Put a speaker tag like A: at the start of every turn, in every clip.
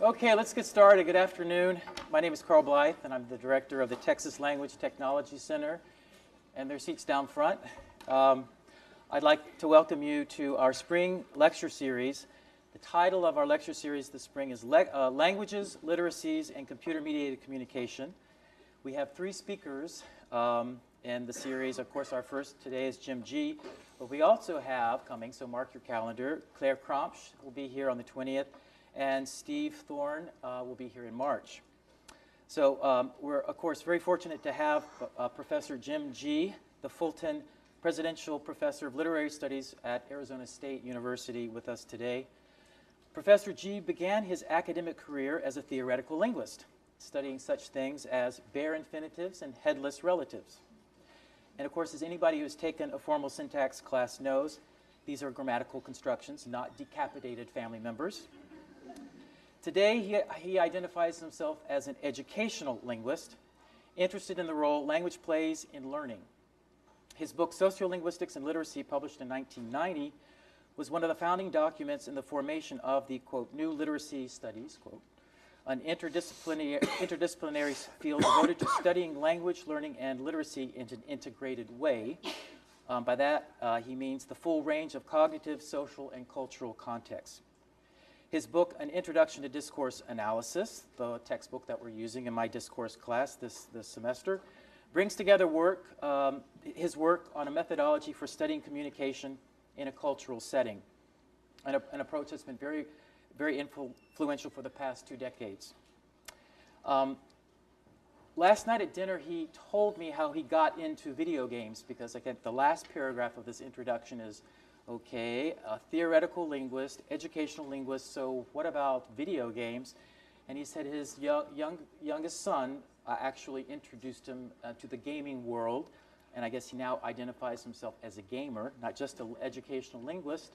A: Okay, let's get started. Good afternoon. My name is Carl Blythe, and I'm the director of the Texas Language Technology Center, and their seats down front. I'd like to welcome you to our spring lecture series. The title of our lecture series this spring is Languages, Literacies, and Computer-Mediated Communication. We have three speakers in the series. Of course, our first today is Jim G. But we also have coming, so mark your calendar, Claire Krompsch will be here on the 20th, and Steve Thorne will be here in March. So we're, of course, very fortunate to have Professor Jim G., the Fulton Presidential Professor of Literary Studies at Arizona State University, with us today. Professor G. began his academic career as a theoretical linguist, studying such things as bare infinitives and headless relatives. And of course, as anybody who's taken a formal syntax class knows, these are grammatical constructions, not decapitated family members. Today, he identifies himself as an educational linguist, interested in the role language plays in learning. His book, Sociolinguistics and Literacies, published in 1990, was one of the founding documents in the formation of the, quote, new literacy studies, quote, an interdisciplinary field devoted to studying language, learning, and literacy in an integrated way. By that, he means the full range of cognitive, social, and cultural contexts. His book, An Introduction to Discourse Analysis, the textbook that we're using in my discourse class this semester, brings together his work on a methodology for studying communication in a cultural setting, an approach that's been very, very influential for the past 2 decades. Last night at dinner, he told me how he got into video games, because again, the last paragraph of this introduction is, okay, a theoretical linguist, educational linguist, so what about video games? And he said his youngest son actually introduced him to the gaming world, and I guess he now identifies himself as a gamer, not just an educational linguist.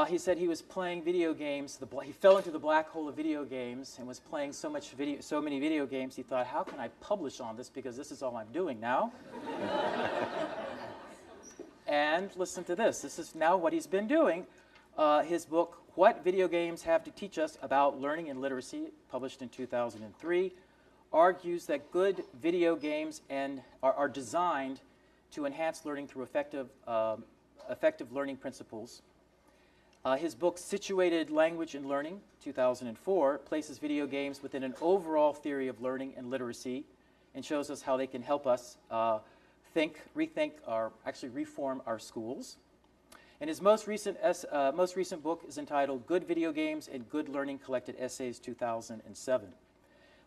A: He said he was playing video games. He fell into the black hole of video games and was playing so many video games, he thought, how can I publish on this, because this is all I'm doing now? And listen to this. This is now what he's been doing. His book, What Video Games Have to Teach Us About Learning and Literacy, published in 2003, argues that good video games are designed to enhance learning through effective learning principles. His book, Situated Language and Learning, 2004, places video games within an overall theory of learning and literacy and shows us how they can help us think, rethink, or actually reform our schools. And his most recent book is entitled Good Video Games and Good Learning Collected Essays, 2007.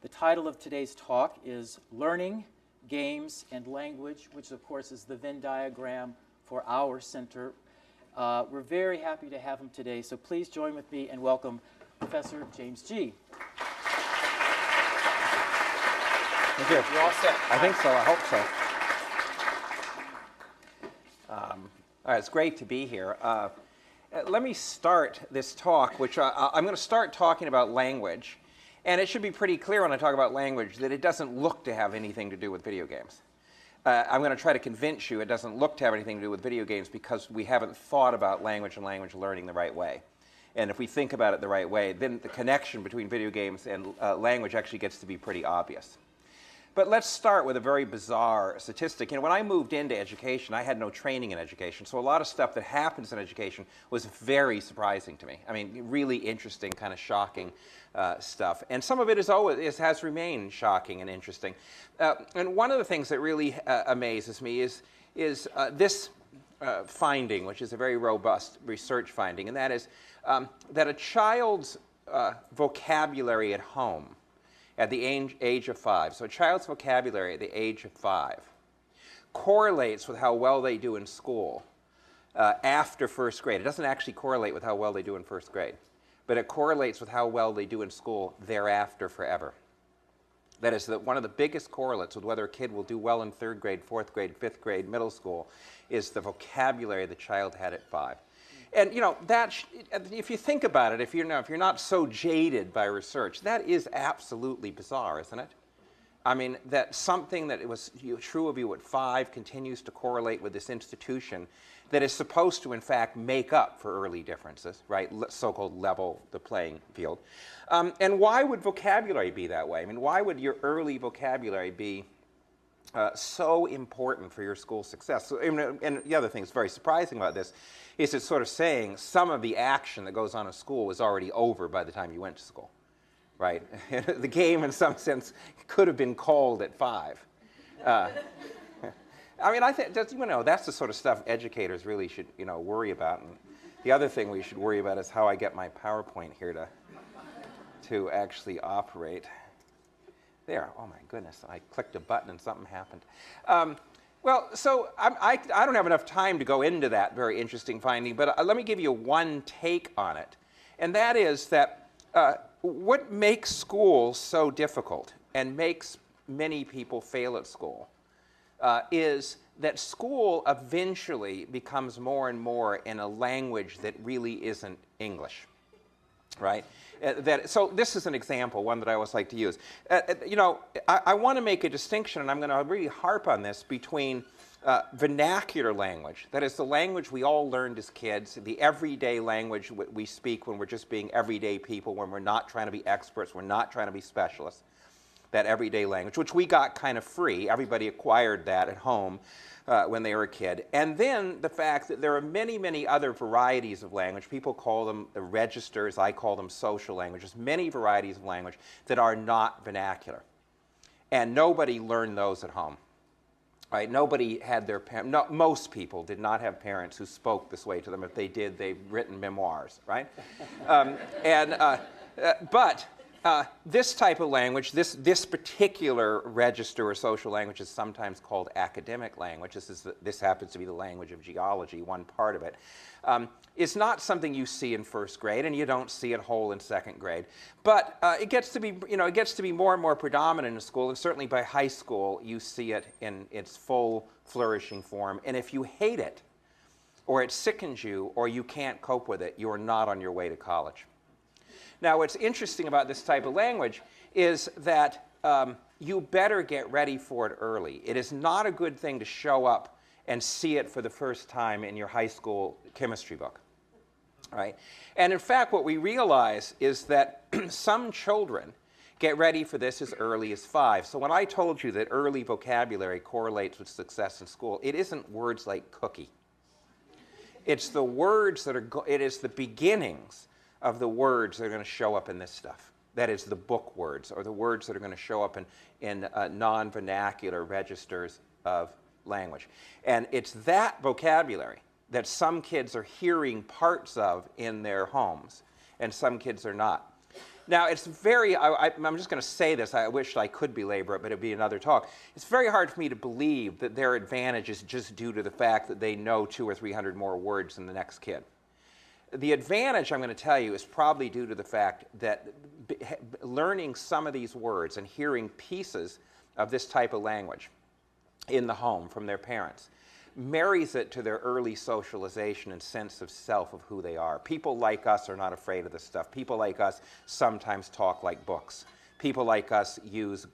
A: The title of today's talk is Learning, Games, and Language, which of course is the Venn diagram for our center. We're very happy to have him today, so please join with me and welcome Professor James G.
B: Thank you.
A: You all set?
B: I think so. I hope so. All right, it's great to be here. Let me start this talk, which I'm going to start talking about language. And it should be pretty clear when I talk about language that it doesn't look to have anything to do with video games. I'm going to try to convince you it doesn't look to have anything to do with video games because we haven't thought about language and language learning the right way. And if we think about it the right way, then the connection between video games and language actually gets to be pretty obvious. But let's start with a very bizarre statistic. You know, when I moved into education, I had no training in education. So a lot of stuff that happens in education was very surprising to me. I mean, really interesting, kind of shocking stuff. And some of it has remained shocking and interesting. And one of the things that really amazes me is this finding, which is a very robust research finding, and that is that a child's vocabulary at home at the age of 5, so a child's vocabulary at the age of 5, correlates with how well they do in school after first grade. It doesn't actually correlate with how well they do in first grade, but it correlates with how well they do in school thereafter forever. That is, that one of the biggest correlates with whether a kid will do well in 3rd grade, 4th grade, 5th grade, middle school, is the vocabulary the child had at 5. And you know, if you think about it, if you're not so jaded by research, that is absolutely bizarre, isn't it? I mean, that something that was true of you at 5 continues to correlate with this institution that is supposed to, in fact, make up for early differences, right? So-called level the playing field. And why would vocabulary be that way? I mean, why would your early vocabulary be so important for your school success? So, and the other thing that's very surprising about this is it's sort of saying some of the action that goes on in school was already over by the time you went to school, right? The game, in some sense, could have been called at 5. I mean, I think that's the sort of stuff educators really should worry about. And the other thing we should worry about is how I get my PowerPoint here to actually operate. There. Oh my goodness! I clicked a button and something happened. Well, so I don't have enough time to go into that very interesting finding, but let me give you one take on it, and that is that what makes school so difficult and makes many people fail at school is that school eventually becomes more and more in a language that really isn't English, right? So this is an example, one that I always like to use. I want to make a distinction, and I'm going to really harp on this, between vernacular language, that is the language we all learned as kids, the everyday language we speak when we're just being everyday people, when we're not trying to be experts, we're not trying to be specialists, that everyday language, which we got kind of free. Everybody acquired that at home when they were a kid. And then the fact that there are many, many other varieties of language. People call them the registers. I call them social languages. Many varieties of language that are not vernacular. And nobody learned those at home. Right? Nobody had their parents, most people did not have parents who spoke this way to them. If they did, they've written memoirs, right? But this type of language, this particular register or social language is sometimes called academic language. This happens to be the language of geology, one part of it. It's not something you see in first grade, and you don't see it whole in second grade. But it gets to be more and more predominant in school, and certainly by high school you see it in its full flourishing form. And if you hate it, or it sickens you, or you can't cope with it, you're not on your way to college. Now, what's interesting about this type of language is that you better get ready for it early. It is not a good thing to show up and see it for the first time in your high school chemistry book, right? And in fact, what we realize is that some children get ready for this as early as 5. So when I told you that early vocabulary correlates with success in school, it isn't words like cookie. It's the words that it is the beginnings of the words that are going to show up in this stuff. That is the book words, or the words that are going to show up in non-vernacular registers of language. And it's that vocabulary that some kids are hearing parts of in their homes, and some kids are not. Now, it's I'm just going to say this, I wish I could belabor it, but it would be another talk. It's very hard for me to believe that their advantage is just due to the fact that they know 200 or 300 more words than the next kid. The advantage, I'm going to tell you, is probably due to the fact that learning some of these words and hearing pieces of this type of language in the home from their parents marries it to their early socialization and sense of self, of who they are. People like us are not afraid of this stuff. People like us sometimes talk like books. People like us use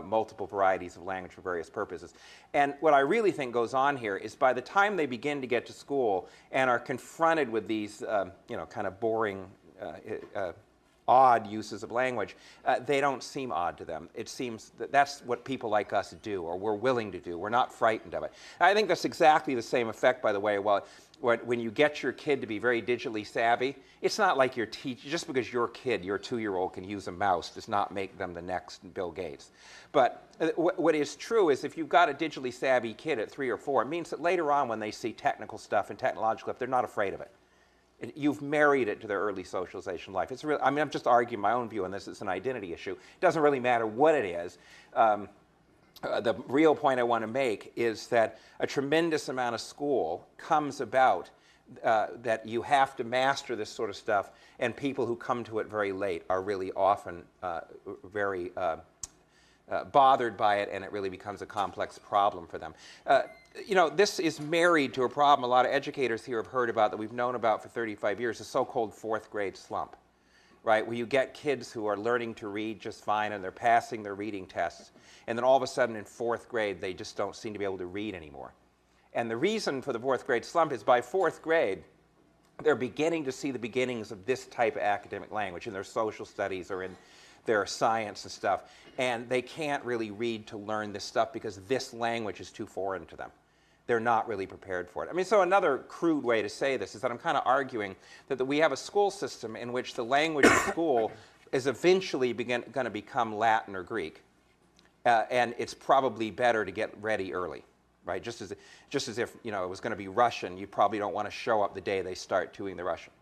B: multiple varieties of language for various purposes. And what I really think goes on here is by the time they begin to get to school and are confronted with these kind of boring, odd uses of language, they don't seem odd to them. It seems that that's what people like us do, or we're willing to do. We're not frightened of it. I think that's exactly the same effect, by the way, when you get your kid to be very digitally savvy. It's not like your teacher, just because your kid, your 2-year-old, can use a mouse does not make them the next Bill Gates. But what is true is if you've got a digitally savvy kid at 3 or 4, it means that later on when they see technical stuff and technological stuff, they're not afraid of it. You've married it to their early socialization life. It's really, I mean, I'm just arguing my own view on this. It's an identity issue. It doesn't really matter what it is. The real point I want to make is that a tremendous amount of school comes about that you have to master this sort of stuff, and people who come to it very late are really often very bothered by it, and it really becomes a complex problem for them. This is married to a problem a lot of educators here have heard about, that we've known about for 35 years, the so-called 4th grade slump, right? Where you get kids who are learning to read just fine and they're passing their reading tests, and then all of a sudden in 4th grade they just don't seem to be able to read anymore. And the reason for the fourth grade slump is by fourth grade, they're beginning to see the beginnings of this type of academic language in their social studies or in their science and stuff. And they can't really read to learn this stuff because this language is too foreign to them. They're not really prepared for it. I mean, so another crude way to say this is that I'm kind of arguing that we have a school system in which the language of school is eventually going to become Latin or Greek. And it's probably better to get ready early, right? Just as if it was going to be Russian, you probably don't want to show up the day they start doing the Russian.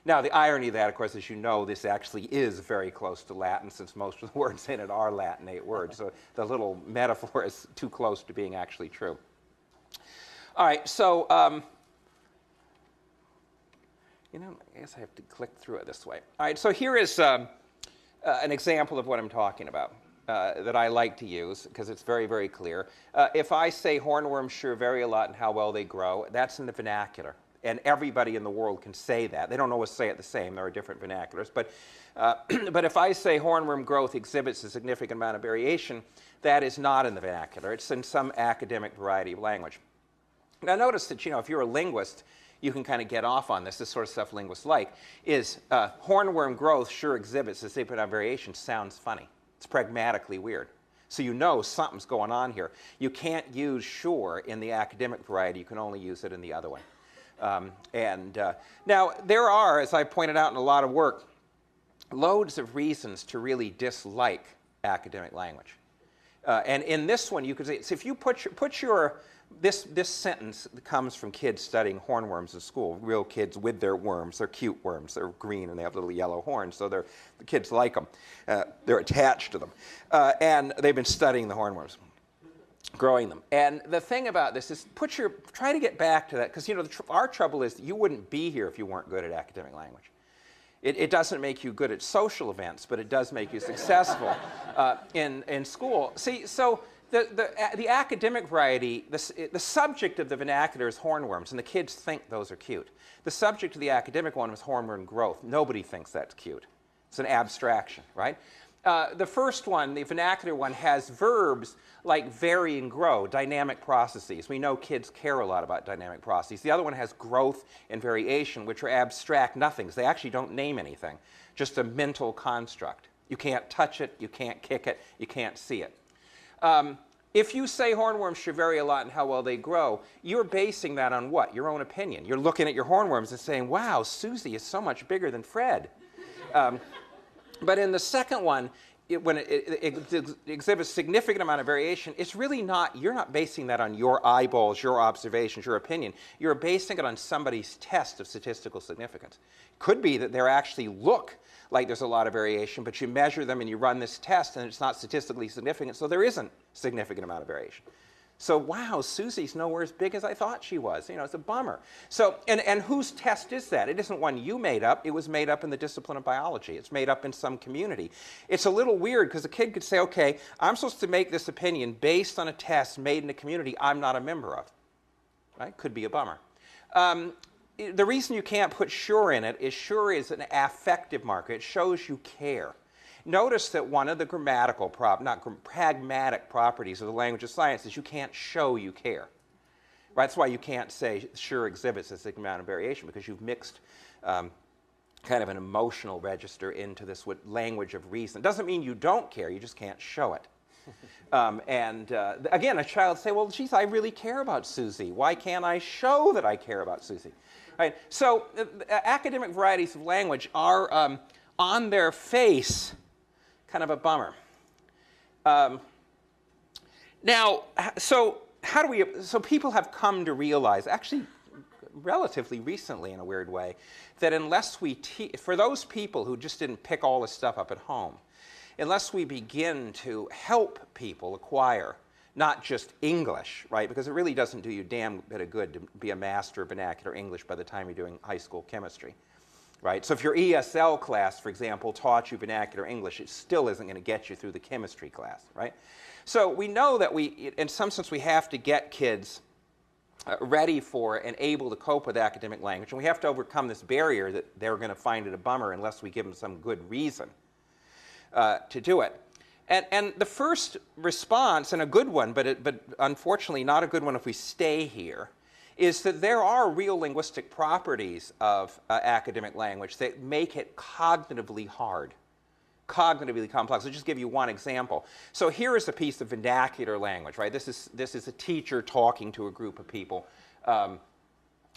B: Now, the irony of that, of course, is this actually is very close to Latin, since most of the words in it are Latinate words. So the little metaphor is too close to being actually true. All right, so I guess I have to click through it this way. All right, so here is an example of what I'm talking about that I like to use because it's very, very clear. If I say hornworms sure vary a lot in how well they grow, that's in the vernacular. And everybody in the world can say that. They don't always say it the same. There are different vernaculars. But if I say hornworm growth exhibits a significant amount of variation, that is not in the vernacular. It's in some academic variety of language. Now notice that, if you're a linguist, you can kind of get off on this sort of stuff linguists like, is hornworm growth sure exhibits a significant amount of variation sounds funny. It's pragmatically weird. So something's going on here. You can't use sure in the academic variety. You can only use it in the other one. Now, there are, as I pointed out in a lot of work, loads of reasons to really dislike academic language. And in this one, you could say, so if you this sentence comes from kids studying hornworms in school, real kids with their worms. They're cute worms. They're green and they have little yellow horns, so the kids like them. They're attached to them. And they've been studying the hornworms, growing them. And the thing about this is try to get back to that, because our trouble is that you wouldn't be here if you weren't good at academic language. It doesn't make you good at social events, but it does make you successful in school. See, so the academic variety, the subject of the vernacular is hornworms, and the kids think those are cute. The subject of the academic one was hornworm growth. Nobody thinks that's cute. It's an abstraction, right? The first one, the vernacular one, has verbs like vary and grow, dynamic processes. We know kids care a lot about dynamic processes. The other one has growth and variation, which are abstract nothings. They actually don't name anything, just a mental construct. You can't touch it, you can't kick it, you can't see it. If you say hornworms should vary a lot in how well they grow, you're basing that on what? Your own opinion. You're looking at your hornworms and saying, wow, Susie is so much bigger than Fred. But in the second one, when it exhibits significant amount of variation, it's really not, you're not basing that on your eyeballs, your observations, your opinion. You're basing it on somebody's test of statistical significance. It could be that they actually look like there's a lot of variation, but you measure them and you run this test and it's not statistically significant, so there isn't a significant amount of variation. So, wow, Susie's nowhere as big as I thought she was. It's a bummer. So, and whose test is that? It isn't one you made up. It was made up in the discipline of biology. It's made up in some community. It's a little weird because a kid could say, okay, I'm supposed to make this opinion based on a test made in a community I'm not a member of. Right? Could be a bummer. The reason you can't put sure in it is sure is an affective marker. It shows you care. Notice that one of the pragmatic properties of the language of science is you can't show you care. Right? That's why you can't say sure exhibits a significant amount of variation, because you've mixed kind of an emotional register into this language of reason. It doesn't mean you don't care, you just can't show it. Again, a child say, well, geez, I really care about Susie. Why can't I show that I care about Susie? Right? So academic varieties of language are on their face kind of a bummer. Now, so people have come to realize, actually relatively recently in a weird way, that unless we for those people who just didn't pick all this stuff up at home, unless we begin to help people acquire not just English, right? Because it really doesn't do you a damn bit of good to be a master of vernacular English by the time you're doing high school chemistry. Right? So if your ESL class, for example, taught you vernacular English, it still isn't going to get you through the chemistry class, right? So we know that in some sense, we have to get kids ready for and able to cope with academic language, and we have to overcome this barrier that they're going to find it a bummer unless we give them some good reason to do it. And the first response, and a good one, but unfortunately not a good one if we stay here, is that there are real linguistic properties of academic language that make it cognitively hard, cognitively complex. I'll just give you one example. So here is a piece of vernacular language, right? This is a teacher talking to a group of people.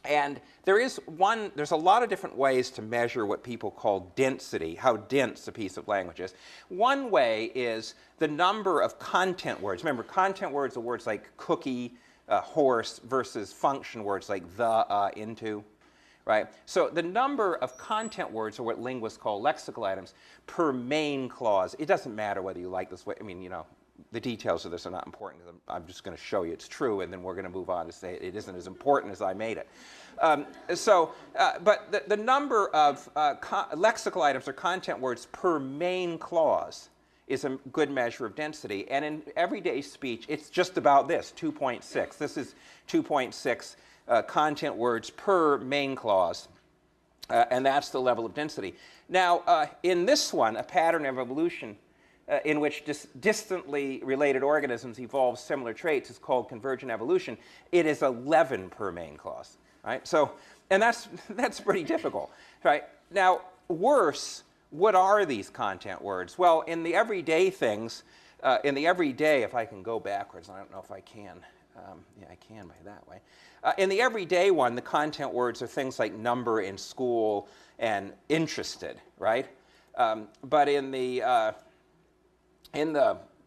B: And there's a lot of different ways to measure what people call density, how dense a piece of language is. One way is the number of content words. Remember, content words are words like cookie, horse, versus function words like the, into, right? So the number of content words are what linguists call lexical items per main clause. It doesn't matter whether you like this way. I mean, you know, the details of this are not important. I'm just going to show you it's true, and then we're going to move on to say it isn't as important as I made it. But the number of lexical items or content words per main clause is a good measure of density. And in everyday speech, it's just about this, 2.6. This is 2.6 content words per main clause, and that's the level of density. Now, in this one, a pattern of evolution, in which distantly related organisms evolve similar traits is called convergent evolution. It is 11 per main clause, right? So, and that's pretty difficult, right? Now, worse, what are these content words? Well, in the everyday things, in the everyday, if I can go backwards, I don't know if I can. Yeah, I can by that way. In the everyday one, the content words are things like number in school and interested, right? But in the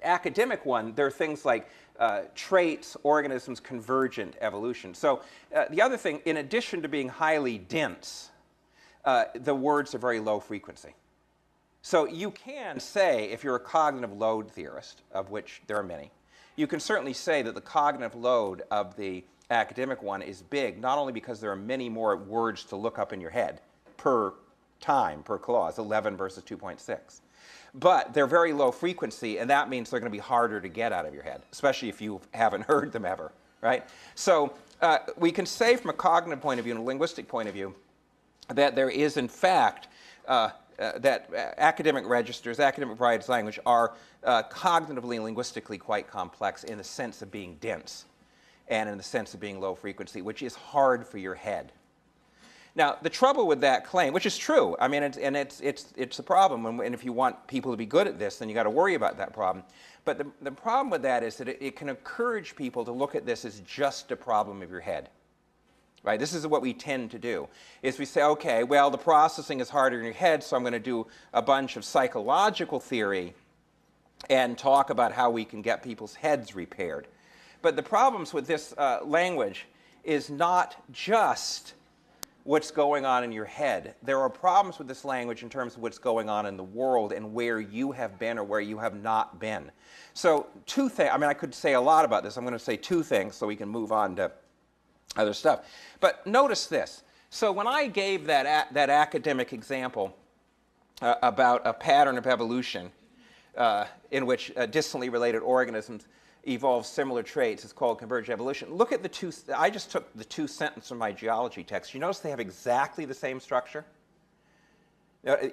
B: academic one, there are things like traits, organisms, convergent evolution. So the other thing, in addition to being highly dense, the words are very low frequency. So you can say, if you're a cognitive load theorist, of which there are many, you can certainly say that the cognitive load of the academic one is big, not only because there are many more words to look up in your head per time, per clause, 11 versus 2.6. But they're very low frequency, and that means they're going to be harder to get out of your head, especially if you haven't heard them ever, right? So we can say from a cognitive point of view and a linguistic point of view that there is, in fact, that academic registers, academic varieties of language are cognitively and linguistically quite complex in the sense of being dense and in the sense of being low frequency, which is hard for your head. Now, the trouble with that claim, which is true, I mean, it's a problem, and if you want people to be good at this, then you got to worry about that problem. But the problem with that is that it can encourage people to look at this as just a problem of your head, right? This is what we tend to do, is we say, okay, well, the processing is harder in your head, so I'm going to do a bunch of psychological theory and talk about how we can get people's heads repaired. But the problems with this language is not just what's going on in your head. There are problems with this language in terms of what's going on in the world and where you have been or where you have not been. So two things, I mean, I could say a lot about this. I'm going to say two things so we can move on to other stuff. But notice this. So when I gave that academic example about a pattern of evolution in which distantly related organisms evolve similar traits. It's called convergent evolution. Look at the two. I just took the two sentences from my geology text. You notice they have exactly the same structure?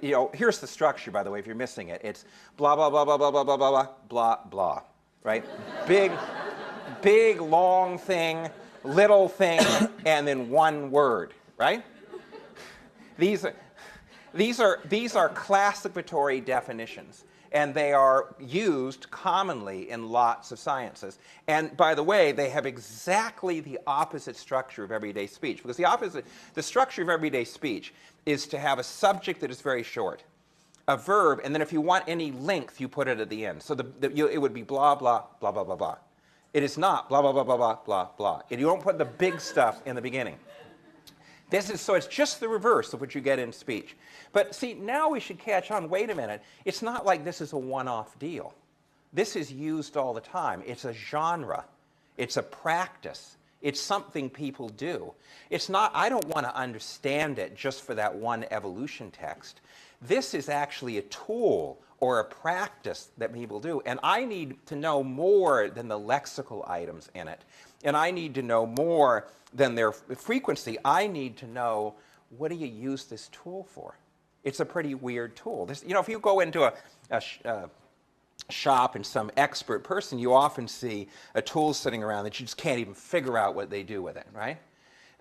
B: You know, here's the structure, by the way, if you're missing it. It's blah, blah, blah, blah, blah, blah, blah, blah, blah, blah, right? Big, long thing, little thing, and then one word, right? These are classificatory definitions. And they are used commonly in lots of sciences. And by the way, they have exactly the opposite structure of everyday speech. Because the structure of everyday speech is to have a subject that is very short, a verb, and then if you want any length, you put it at the end. So it would be blah, blah, blah, blah, blah, blah. It is not blah, blah, blah, blah, blah, blah, blah. And you don't put the big stuff in the beginning. So it's just the reverse of what you get in speech. But see, now we should catch on, wait a minute, it's not like this is a one-off deal. This is used all the time. It's a genre. It's a practice. It's something people do. It's not, I don't want to understand it just for that one evolution text. This is actually a tool or a practice that people do. And I need to know more than the lexical items in it. And I need to know more than their frequency. I need to know, what do you use this tool for? It's a pretty weird tool. You know, if you go into a shop and some expert person, you often see a tool sitting around that you just can't even figure out what they do with it, right?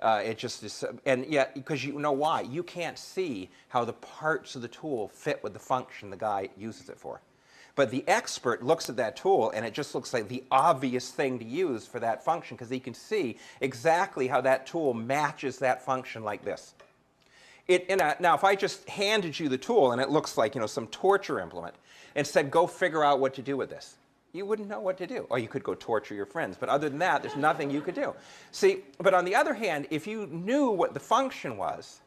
B: It just is, and yet, because you know why? You can't see how the parts of the tool fit with the function the guy uses it for. But the expert looks at that tool, and it just looks like the obvious thing to use for that function, because he can see exactly how that tool matches that function like this. Now, if I just handed you the tool, and it looks like some torture implement, and said, go figure out what to do with this, you wouldn't know what to do. Or you could go torture your friends. But other than that, there's nothing you could do. See, but on the other hand, if you knew what the function was,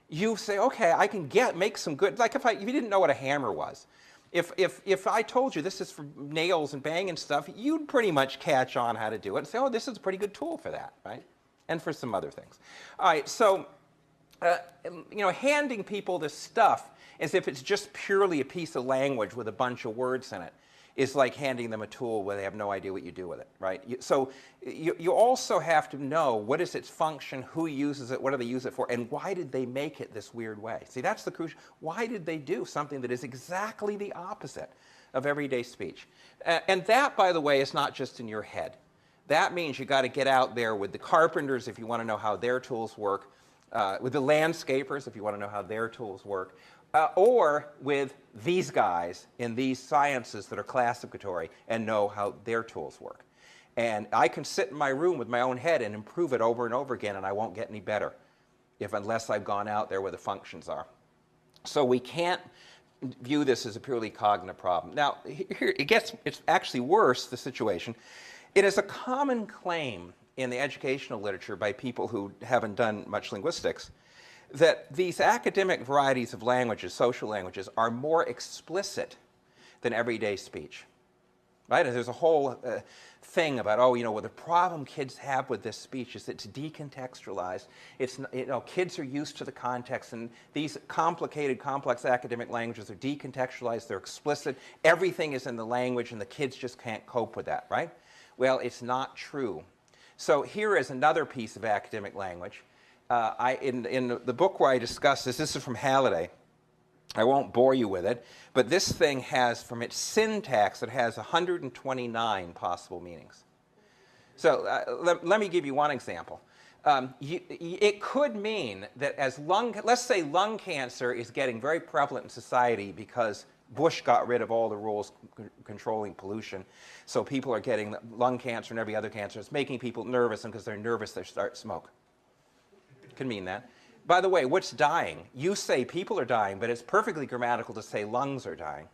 B: you say, OK, I can make some good, like if you didn't know what a hammer was, if I told you this is for nails and banging stuff, you'd pretty much catch on how to do it and say, oh, this is a pretty good tool for that, right? And for some other things. All right, so handing people this stuff as if it's just purely a piece of language with a bunch of words in it is like handing them a tool where they have no idea what you do with it, right? So you also have to know what is its function, who uses it, what do they use it for, and why did they make it this weird way? See, that's the crucial. Why did they do something that is exactly the opposite of everyday speech? And that, by the way, is not just in your head. That means you got to get out there with the carpenters if you want to know how their tools work, with the landscapers if you want to know how their tools work, or with these guys in these sciences that are classificatory and know how their tools work. And I can sit in my room with my own head and improve it over and over again, and I won't get any better unless I've gone out there where the functions are. So we can't view this as a purely cognitive problem. Now, here it's actually worse, the situation. It is a common claim in the educational literature by people who haven't done much linguistics that these academic varieties of languages, social languages, are more explicit than everyday speech. Right? And there's a whole thing about, well, the problem kids have with this speech is it's decontextualized. It's, kids are used to the context, and these complicated, complex academic languages are decontextualized, they're explicit, everything is in the language, and the kids just can't cope with that, right? Well, it's not true. So here is another piece of academic language. In the book where I discuss this is from Halliday. I won't bore you with it, but this thing has, from its syntax, it has 129 possible meanings. So let me give you one example. It could mean that let's say lung cancer is getting very prevalent in society because Bush got rid of all the rules controlling pollution. So people are getting lung cancer and every other cancer. It's making people nervous, and because they're nervous, they start smoke. Can mean that. By the way, what's dying? You say people are dying, but it's perfectly grammatical to say lungs are dying.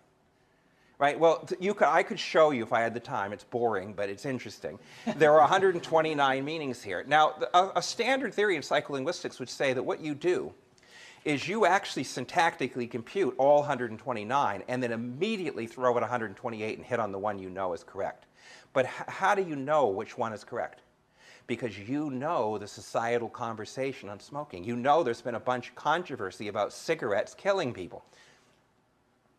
B: Right? Well, I could show you if I had the time. It's boring, but it's interesting. There are 129 meanings here. Now, a standard theory in psycholinguistics would say that what you do is you actually syntactically compute all 129 and then immediately throw out 128 and hit on the one you know is correct. But how do you know which one is correct? Because you know the societal conversation on smoking. You know there's been a bunch of controversy about cigarettes killing people.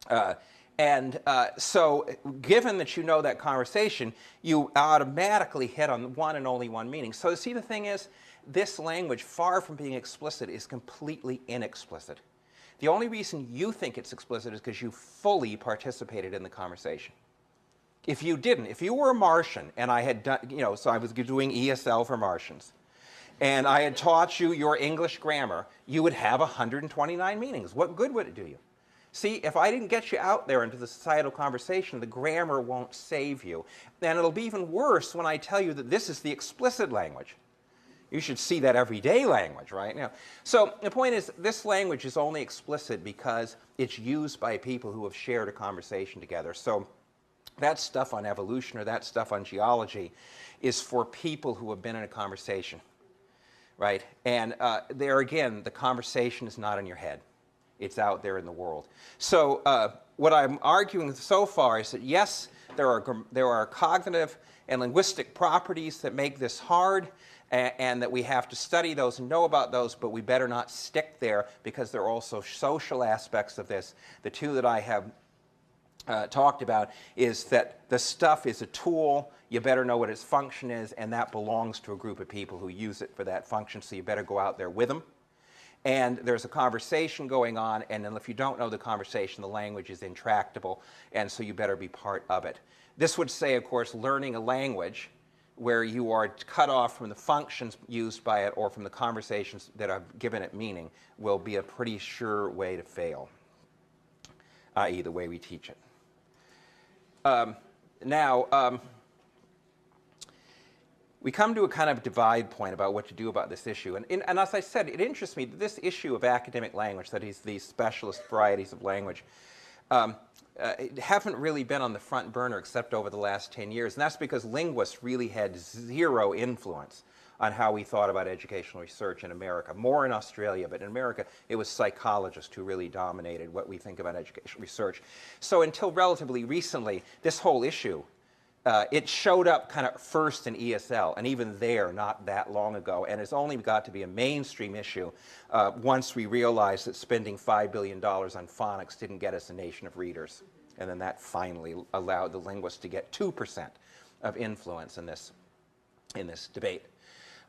B: So given that you know that conversation, you automatically hit on one and only one meaning. So see, the thing is, this language, far from being explicit, is completely inexplicit. The only reason you think it's explicit is because you fully participated in the conversation. If you didn't, if you were a Martian and I had done, so I was doing ESL for Martians, and I had taught you your English grammar, you would have 129 meanings. What good would it do you? See, if I didn't get you out there into the societal conversation, the grammar won't save you. And it'll be even worse when I tell you that this is the explicit language. You should see that everyday language, right? Now, so the point is, this language is only explicit because it's used by people who have shared a conversation together. So that stuff on evolution or that stuff on geology is for people who have been in a conversation, right? And there again, the conversation is not in your head. It's out there in the world. So what I'm arguing so far is that yes, there are cognitive and linguistic properties that make this hard, and that we have to study those and know about those, but we better not stick there because there are also social aspects of this. The two that I have talked about is that the stuff is a tool. You better know what its function is, and that belongs to a group of people who use it for that function, so you better go out there with them. And there's a conversation going on, and then if you don't know the conversation, the language is intractable, and so you better be part of it. This would say, of course, learning a language where you are cut off from the functions used by it or from the conversations that have given it meaning will be a pretty sure way to fail, i.e. the way we teach it. Now, we come to a kind of divide point about what to do about this issue. And as I said, it interests me that this issue of academic language, that is, these specialist varieties of language, haven't really been on the front burner except over the last 10 years. And that's because linguists really had zero influence on how we thought about educational research in America. More in Australia, but in America, it was psychologists who really dominated what we think about educational research. So until relatively recently, this whole issue, it showed up kind of first in ESL, and even there, not that long ago. And it's only got to be a mainstream issue once we realized that spending $5 billion on phonics didn't get us a nation of readers. And then that finally allowed the linguists to get 2% of influence in this debate.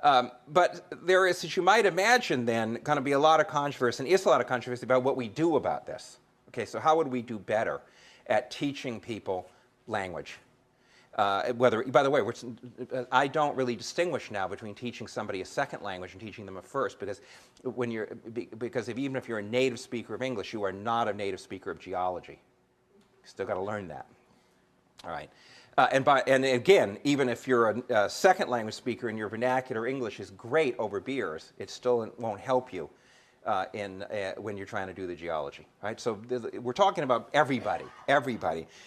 B: But there is, as you might imagine then, going to be a lot of controversy, and is a lot of controversy about what we do about this. Okay, so how would we do better at teaching people language? By the way, I don't really distinguish now between teaching somebody a second language and teaching them a first, because even if you're a native speaker of English, you are not a native speaker of geology. You still got to learn that. All right. And again, even if you're a second language speaker and your vernacular English is great over beers, it still won't help you when you're trying to do the geology, right? So we're talking about everybody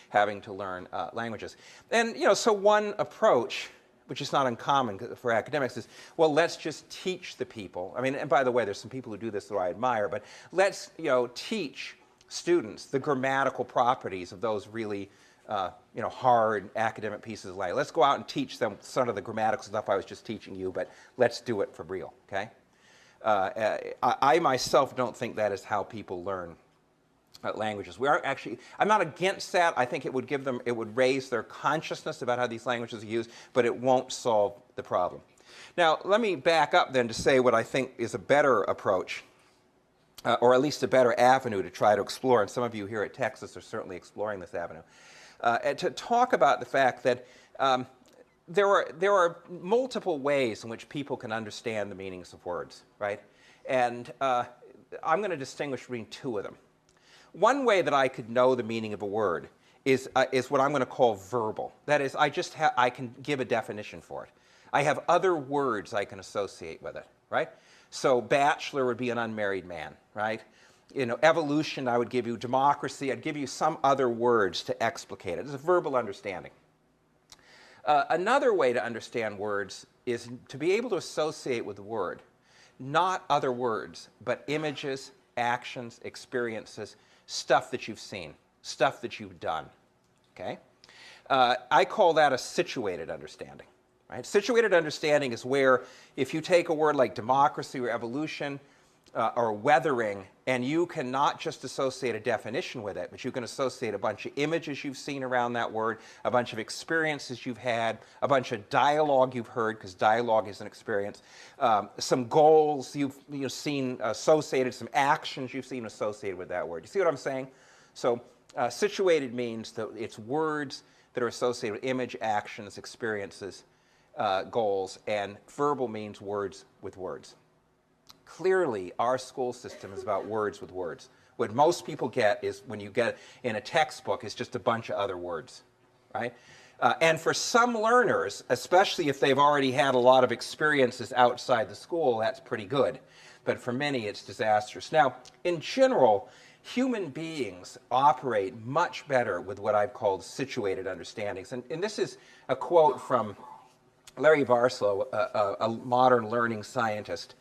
B: having to learn languages. And, so one approach, which is not uncommon for academics, is, well, let's just teach the people. I mean, and by the way, there's some people who do this that I admire, but let's, teach students the grammatical properties of those really hard academic pieces of language. Let's go out and teach them some of the grammatical stuff I was just teaching you, but let's do it for real, okay? I myself don't think that is how people learn languages. I'm not against that. I think it would raise their consciousness about how these languages are used, but it won't solve the problem. Now, let me back up then to say what I think is a better approach, or at least a better avenue to try to explore, and some of you here at Texas are certainly exploring this avenue, and to talk about the fact that there are multiple ways in which people can understand the meanings of words, right? And I'm going to distinguish between two of them. One way that I could know the meaning of a word is what I'm going to call verbal. That is, I can give a definition for it. I have other words I can associate with it, right? So bachelor would be an unmarried man, right? Evolution, I would give you democracy. I'd give you some other words to explicate it. It's a verbal understanding. Another way to understand words is to be able to associate with the word, not other words, but images, actions, experiences, stuff that you've seen, stuff that you've done, okay? I call that a situated understanding, right? Situated understanding is where if you take a word like democracy or evolution or weathering, and you can not just associate a definition with it, but you can associate a bunch of images you've seen around that word, a bunch of experiences you've had, a bunch of dialogue you've heard, because dialogue is an experience, some goals you've seen associated, some actions you've seen associated with that word. You see what I'm saying? So situated means that it's words that are associated with image, actions, experiences, goals, and verbal means words with words. Clearly, our school system is about words with words. What most people get is, when you get in a textbook, is just a bunch of other words, right? And for some learners, especially if they've already had a lot of experiences outside the school, that's pretty good. But for many, it's disastrous. Now, in general, human beings operate much better with what I've called situated understandings. And this is a quote from Larry Varslow, a modern learning scientist,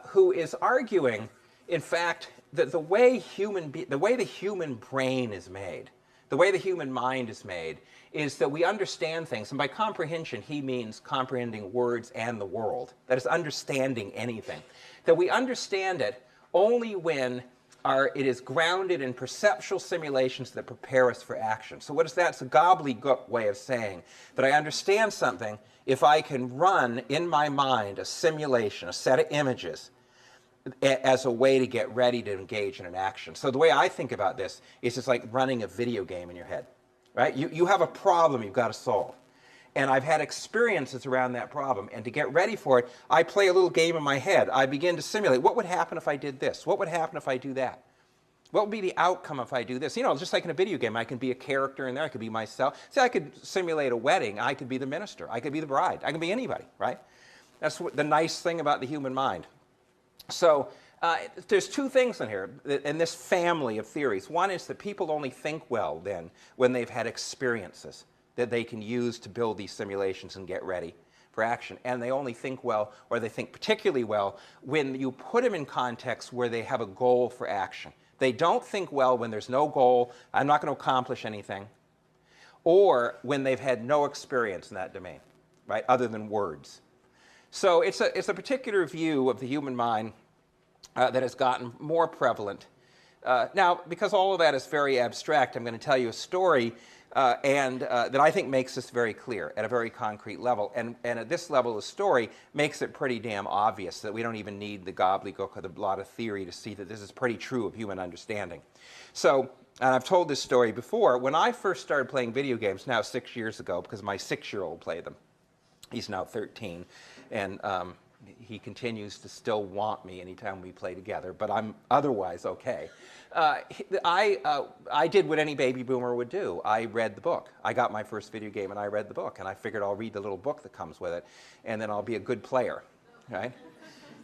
B: who is arguing, in fact, that the way the human brain is made, the way the human mind is made, is that we understand things, and by comprehension he means comprehending words and the world. That is understanding anything. That we understand it only when it is grounded in perceptual simulations that prepare us for action. So what is that? It's a gobbledygook way of saying that I understand something if I can run in my mind a simulation, a set of images, as a way to get ready to engage in an action. So the way I think about this is it's like running a video game in your head, right? You have a problem you've got to solve. and I've had experiences around that problem. And to get ready for it, I play a little game in my head. I begin to simulate, what would happen if I did this? What would happen if I do that? What would be the outcome if I do this? You know, just like in a video game, I can be a character in there. I could be myself. See, I could simulate a wedding. I could be the minister. I could be the bride. I can be anybody, right? That's the nice thing about the human mind. So there's two things in here, in this family of theories. One is that people only think well then when they've had experiences that they can use to build these simulations and get ready for action. And they only think well, or they think particularly well, when you put them in contexts where they have a goal for action. They don't think well when there's no goal, I'm not going to accomplish anything, or when they've had no experience in that domain, right, other than words. So it's a particular view of the human mind that has gotten more prevalent. Now, because all of that is very abstract, I'm going to tell you a story that I think makes this very clear at a very concrete level. And at this level, the story makes it pretty damn obvious that we don't even need the gobbledygook of a lot of theory to see that this is pretty true of human understanding. So, and I've told this story before, when I first started playing video games, now 6 years ago, because my 6-year-old played them. He's now 13, and he continues to still want me anytime we play together, but I'm otherwise okay. I did what any baby boomer would do. I read the book. I got my first video game and I read the book, and I figured I'll read the little book that comes with it, and then I'll be a good player, right?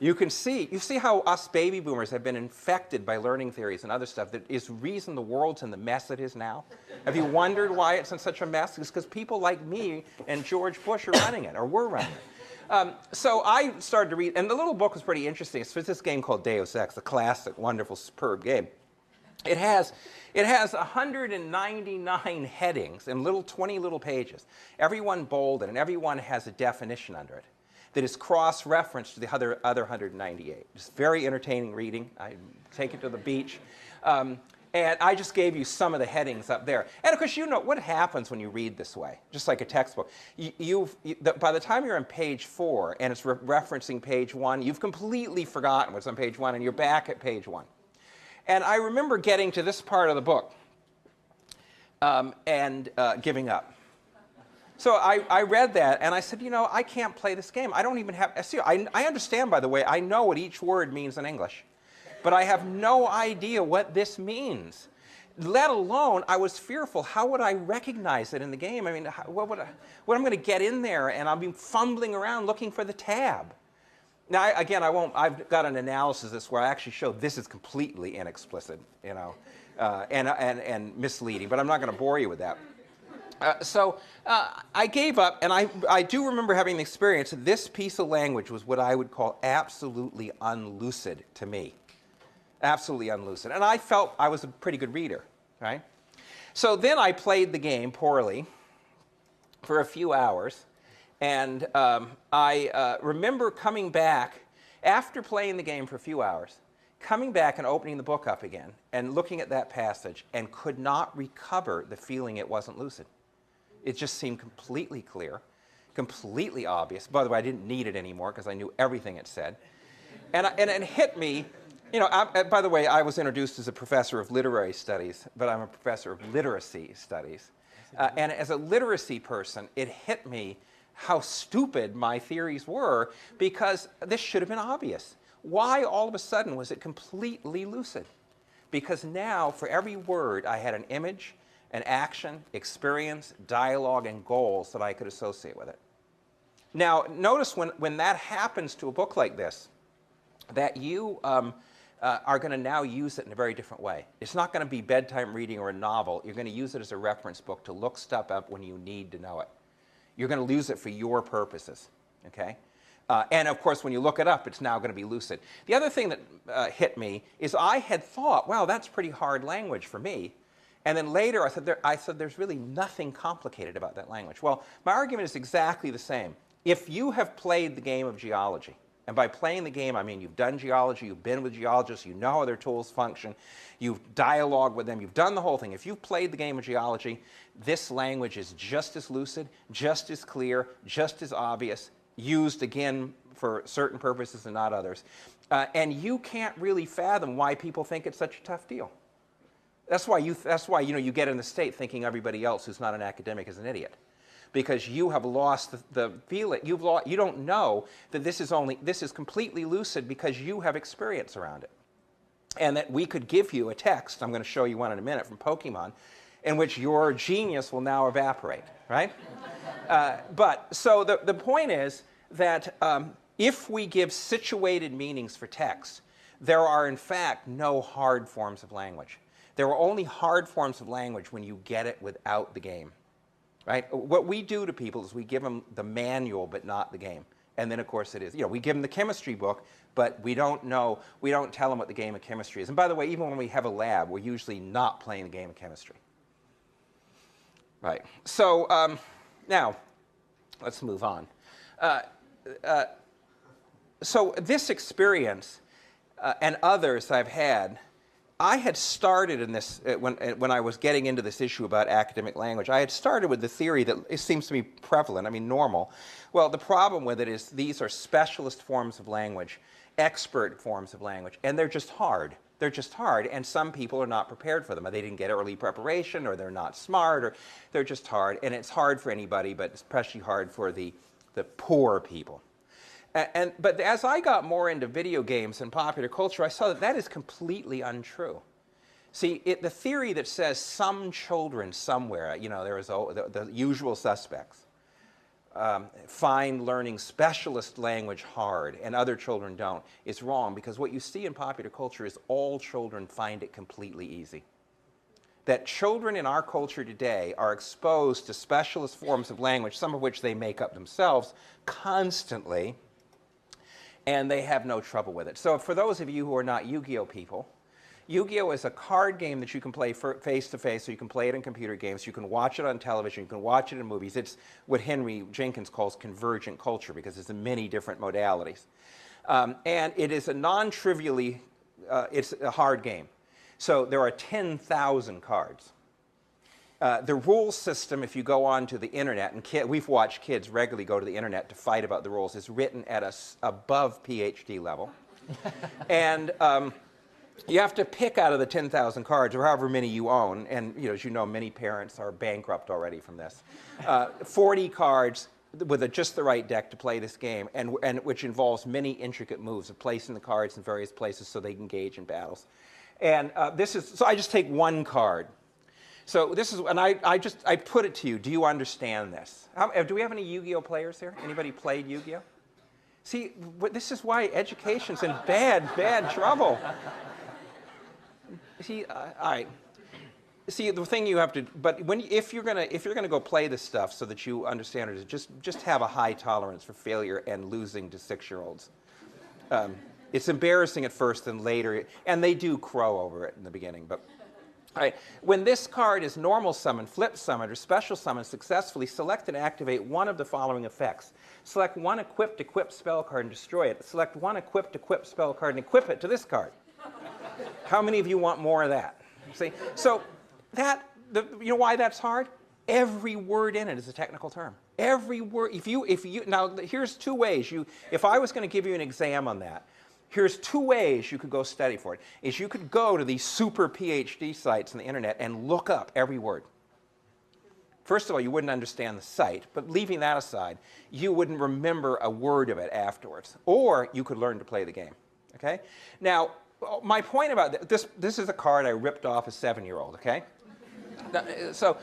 B: You see how us baby boomers have been infected by learning theories and other stuff that is the reason the world's in the mess it is now. Have you wondered why it's in such a mess? It's because people like me and George Bush are running it, or were running it. So I started to read, and the little book was pretty interesting. It's this game called Deus Ex, a classic, wonderful, superb game. It has 199 headings in 20 little pages, every one bolded, and every one has a definition under it that is cross-referenced to the other 198. It's very entertaining reading. I take it to the beach. And I just gave you some of the headings up there. And of course, you know what happens when you read this way, just like a textbook. By the time you're on page 4 and it's referencing page 1, you've completely forgotten what's on page 1, and you're back at page 1. And I remember getting to this part of the book and giving up. So I read that, and I said, you know, I can't play this game. I don't even have, see, I understand, by the way, I know what each word means in English, but I have no idea what this means. Let alone, I was fearful, how would I recognize it in the game? I mean, what I'm going to get in there, and I'll be fumbling around looking for the tab. Now, I've got an analysis of this where I actually show this is completely inexplicit, you know, and misleading, but I'm not going to bore you with that. So I gave up, and I do remember having the experience that this piece of language was what I would call absolutely unlucid to me. Absolutely unlucid. And I felt I was a pretty good reader, right? So then I played the game poorly for a few hours, and I remember coming back, after playing the game for a few hours, coming back and opening the book up again and looking at that passage and could not recover the feeling it wasn't lucid. It just seemed completely clear, completely obvious. By the way, I didn't need it anymore because I knew everything it said. And it hit me, you know, by the way, I was introduced as a professor of literary studies, but I'm a professor of literacy studies. And as a literacy person, it hit me how stupid my theories were, because this should have been obvious. Why all of a sudden was it completely lucid? Because now, for every word, I had an image, an action, experience, dialogue, and goals that I could associate with it. Now, notice when that happens to a book like this, that you are going to now use it in a very different way. It's not going to be bedtime reading or a novel. You're going to use it as a reference book to look stuff up when you need to know it. You're going to use it for your purposes, okay? And of course, when you look it up, it's now going to be lucid. The other thing that hit me is I had thought, wow, that's pretty hard language for me. And then later I said there's really nothing complicated about that language. Well, my argument is exactly the same. If you have played the game of geology, and by playing the game, I mean you've done geology, you've been with geologists, you know how their tools function, you've dialogued with them, you've done the whole thing. If you've played the game of geology, this language is just as lucid, just as clear, just as obvious, used again for certain purposes and not others. And you can't really fathom why people think it's such a tough deal. That's why you get in the state thinking everybody else who's not an academic is an idiot. because you have lost the feeling. You don't know that this is completely lucid because you have experience around it. And that we could give you a text, I'm going to show you one in a minute, from Pokemon, in which your genius will now evaporate, right? So the point is that if we give situated meanings for text, there are in fact no hard forms of language. There are only hard forms of language when you get it without the game, right? What we do to people is we give them the manual but not the game. And then, of course, it is, we give them the chemistry book, but we don't tell them what the game of chemistry is. And by the way, even when we have a lab, we're usually not playing the game of chemistry. Right. So now, let's move on. So this experience and others I've had, I had started in this, when I was getting into this issue about academic language, I had started with the theory that it seems to be prevalent, normal. Well, the problem with it is these are specialist forms of language, expert forms of language, and they're just hard. They're just hard, and some people are not prepared for them. They didn't get early preparation, or they're not smart, or they're just hard, and it's hard for anybody, but especially hard for the poor people. But as I got more into video games and popular culture, I saw that that is completely untrue. See, the theory that says some children somewhere, there is the usual suspects, find learning specialist language hard and other children don't, is wrong, because what you see in popular culture is all children find it completely easy. That children in our culture today are exposed to specialist forms of language, some of which they make up themselves, constantly, and they have no trouble with it. So for those of you who are not Yu-Gi-Oh people, Yu-Gi-Oh is a card game that you can play face-to-face, so you can play it in computer games, you can watch it on television, you can watch it in movies. It's what Henry Jenkins calls convergent culture, because it's in many different modalities. And it is a non-trivially, it's a hard game. So there are 10,000 cards. The rule system, if you go onto the internet, and we've watched kids regularly go to the internet to fight about the rules, is written at above PhD level. And you have to pick out of the 10,000 cards, or however many you own, and as you know, many parents are bankrupt already from this, 40 cards with just the right deck to play this game, and which involves many intricate moves of placing the cards in various places so they can engage in battles. And so I just take one card. So this is, and I put it to you, do you understand this? Do we have any Yu-Gi-Oh players here? Anybody played Yu-Gi-Oh? See, this is why education's in bad trouble. See, all right. See, the thing you have to, but if you're gonna go play this stuff so that you understand it, just have a high tolerance for failure and losing to 6-year-olds. It's embarrassing at first, and later, and they do crow over it in the beginning, but. All right. When this card is normal summoned, flip summoned, or special summoned successfully, select and activate one of the following effects. Select one equipped spell card and destroy it. Select one equipped spell card and equip it to this card. How many of you want more of that? See? So you know why that's hard? Every word in it is a technical term. Every word. Now here's two ways. If I was going to give you an exam on that, here's two ways you could go study for it. Is you could go to these super PhD sites on the internet and look up every word. First of all, you wouldn't understand the site, but leaving that aside, you wouldn't remember a word of it afterwards. Or you could learn to play the game. Okay? Now, my point about this is a card I ripped off a 7-year-old, okay? So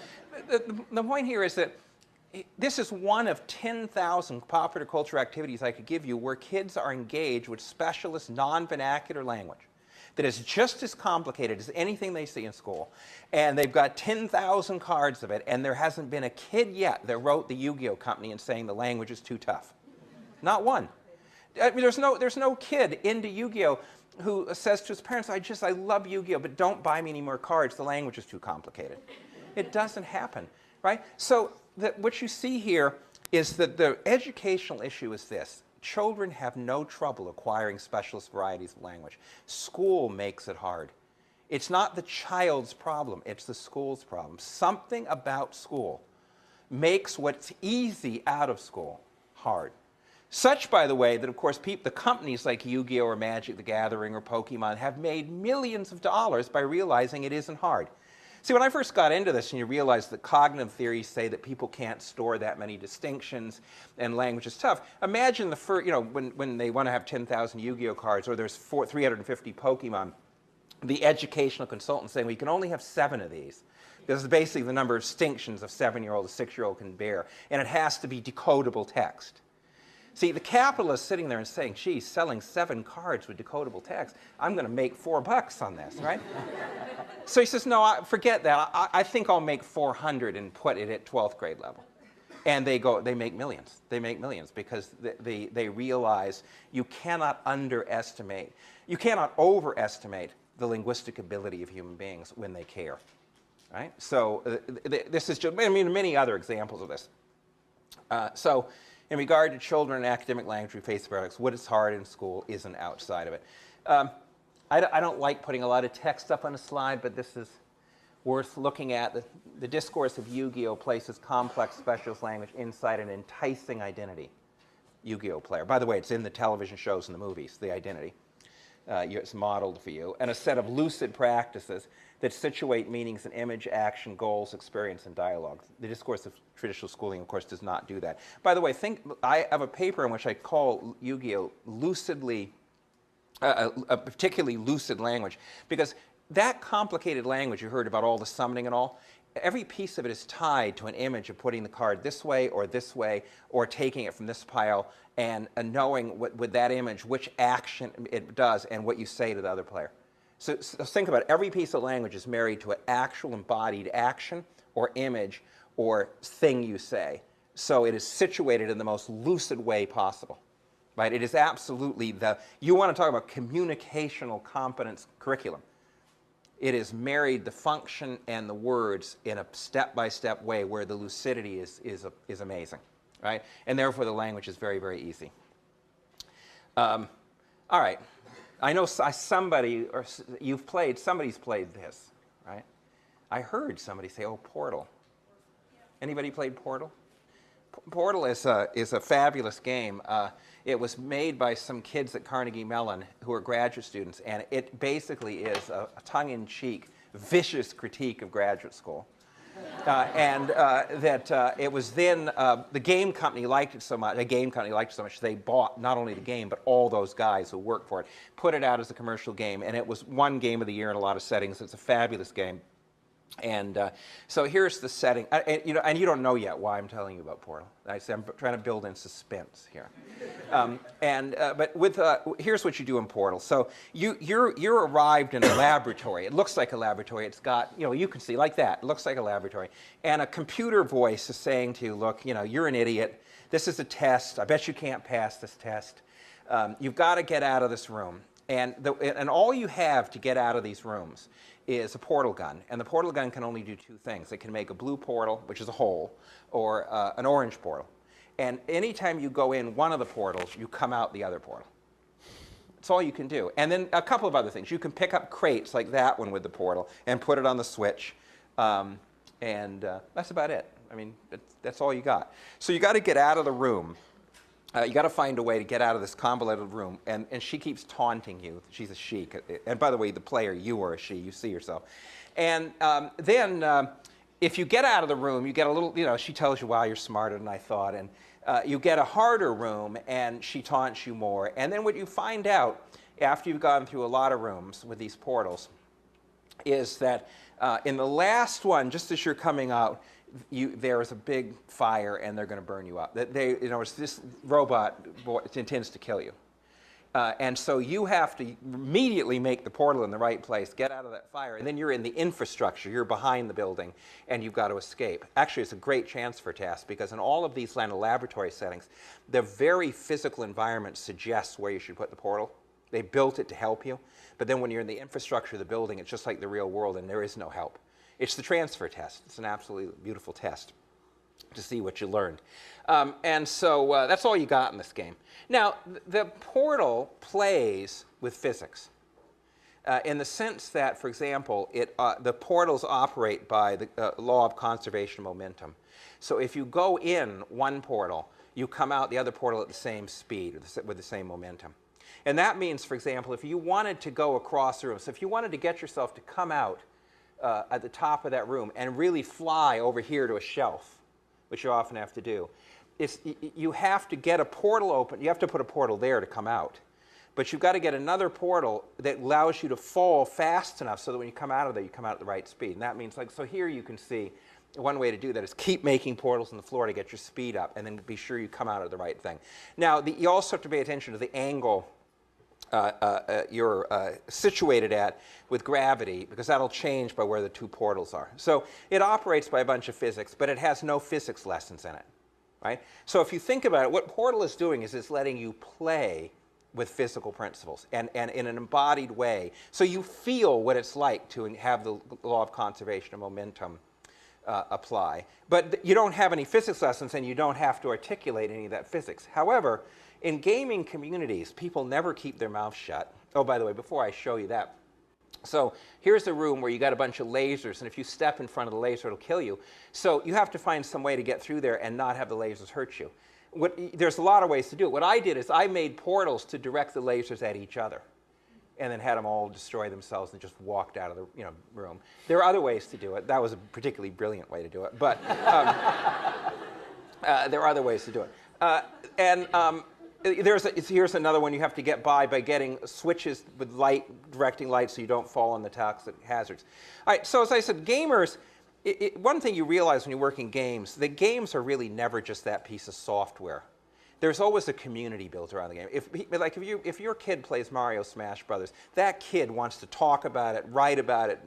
B: the point here is that this is one of 10,000 popular culture activities I could give you where kids are engaged with specialist non-vernacular language that is just as complicated as anything they see in school. And they've got 10,000 cards of it, and there hasn't been a kid yet that wrote the Yu-Gi-Oh company and saying the language is too tough. Not one. I mean, there's no kid into Yu-Gi-Oh who says to his parents, I love Yu-Gi-Oh, but don't buy me any more cards. The language is too complicated. It doesn't happen, right? So what you see here is that the educational issue is this. Children have no trouble acquiring specialist varieties of language. School makes it hard. It's not the child's problem, it's the school's problem. Something about school makes what's easy out of school hard. Such, by the way, that of course the companies like Yu-Gi-Oh or Magic the Gathering or Pokemon have made millions of dollars by realizing it isn't hard. See, when I first got into this and you realize that cognitive theories say that people can't store that many distinctions and language is tough, imagine the first, when they want to have 10,000 Yu-Gi-Oh cards or there's 350 Pokemon, the educational consultant saying, well, you can only have 7 of these. This is basically the number of distinctions a 7-year-old, a 6-year-old can bear, and it has to be decodable text. See, the capitalist sitting there and saying, gee, selling 7 cards with decodable text, I'm going to make $4 on this, right? So he says, no, forget that. I think I'll make 400 and put it at 12th grade level. And they make millions. They make millions because they realize you cannot overestimate the linguistic ability of human beings when they care, right? So this is just, many other examples of this. So in regard to children and academic language, we face the paradox, what is hard in school isn't outside of it. I don't like putting a lot of text up on a slide, but this is worth looking at. The discourse of Yugioh places complex specialist language inside an enticing identity. Yugioh player. By the way, it's in the television shows and the movies, the identity. It's modeled for you. And a set of lucid practices that situate meanings in image, action, goals, experience, and dialogue. The discourse of traditional schooling, of course, does not do that. By the way, I have a paper in which I call Yugioh lucidly, a particularly lucid language, because that complicated language you heard about all the summoning and all, every piece of it is tied to an image of putting the card this way, or taking it from this pile, and knowing with that image which action it does and what you say to the other player. So think about it. Every piece of language is married to an actual embodied action or image or thing you say. So it is situated in the most lucid way possible. Right? It is absolutely you want to talk about communicational competence curriculum. It is married the function and the words in a step-by-step way where the lucidity is amazing, right? And therefore the language is very, very easy. All right. I know somebody's played this, right? I heard somebody say, oh, Portal. Anybody played Portal? Portal is a fabulous game. It was made by some kids at Carnegie Mellon who are graduate students, and it basically is a tongue-in-cheek, vicious critique of graduate school. It was then, the game company liked it so much, they bought not only the game, but all those guys who worked for it, put it out as a commercial game, and it was one game of the year in a lot of settings. It's a fabulous game. And so here's the setting, and you don't know yet why I'm telling you about Portal. I'm trying to build in suspense here. Here's what you do in Portal. So you're arrived in a laboratory. It looks like a laboratory. It's got, you can see like that. It looks like a laboratory. And a computer voice is saying to you, look, you're an idiot. This is a test. I bet you can't pass this test. You've got to get out of this room. And all you have to get out of these rooms is a portal gun. And the portal gun can only do 2 things. It can make a blue portal, which is a hole, or an orange portal. And anytime you go in one of the portals, you come out the other portal. That's all you can do. And then a couple of other things. You can pick up crates like that one with the portal and put it on the switch. That's about it. That's all you got. So you got to get out of the room. You got to find a way to get out of this convoluted room, and she keeps taunting you. She's a she, and by the way, the player, you are a she. You see yourself, and then if you get out of the room, you get a little. She tells you, "Wow, you're smarter than I thought," and you get a harder room, and she taunts you more. And then what you find out after you've gone through a lot of rooms with these portals is that in the last one, just as you're coming out, there is a big fire and they're going to burn you up. This robot intends to kill you. And so you have to immediately make the portal in the right place, get out of that fire, and then you're in the infrastructure. You're behind the building, and you've got to escape. Actually, it's a great transfer task because in all of these laboratory settings, the very physical environment suggests where you should put the portal. They built it to help you. But then when you're in the infrastructure of the building, it's just like the real world, and there is no help. It's the transfer test. It's an absolutely beautiful test to see what you learned. So that's all you got in this game. Now, the portal plays with physics in the sense that, for example, the portals operate by the law of conservation of momentum. So if you go in one portal, you come out the other portal at the same speed with the same momentum. And that means, for example, if you wanted to go across the room, so if you wanted to get yourself to come out at the top of that room and really fly over here to a shelf, which you often have to do. You have to get a portal open. You have to put a portal there to come out. But you've got to get another portal that allows you to fall fast enough so that when you come out of there, you come out at the right speed. And that means, like, so here you can see one way to do that is keep making portals in the floor to get your speed up, and then be sure you come out of the right thing. Now, you also have to pay attention to the angle you're situated at with gravity, because that'll change by where the two portals are. So it operates by a bunch of physics, but it has no physics lessons in it, right? So if you think about it, what Portal is doing is it's letting you play with physical principles and in an embodied way. So you feel what it's like to have the law of conservation of momentum apply. But you don't have any physics lessons, and you don't have to articulate any of that physics. However, in gaming communities, people never keep their mouths shut. Oh, by the way, before I show you that, so here's a room where you got a bunch of lasers, and if you step in front of the laser, it'll kill you. So you have to find some way to get through there and not have the lasers hurt you. There's a lot of ways to do it. What I did is I made portals to direct the lasers at each other, and then had them all destroy themselves and just walked out of the room. There are other ways to do it. That was a particularly brilliant way to do it, but there are other ways to do it. Here's another one you have to get by getting switches with light, directing light so you don't fall on the toxic hazards. All right, so as I said, gamers, one thing you realize when you work in games, the games are really never just that piece of software. There's always a community built around the game. If your kid plays Mario Smash Brothers, that kid wants to talk about it, write about it,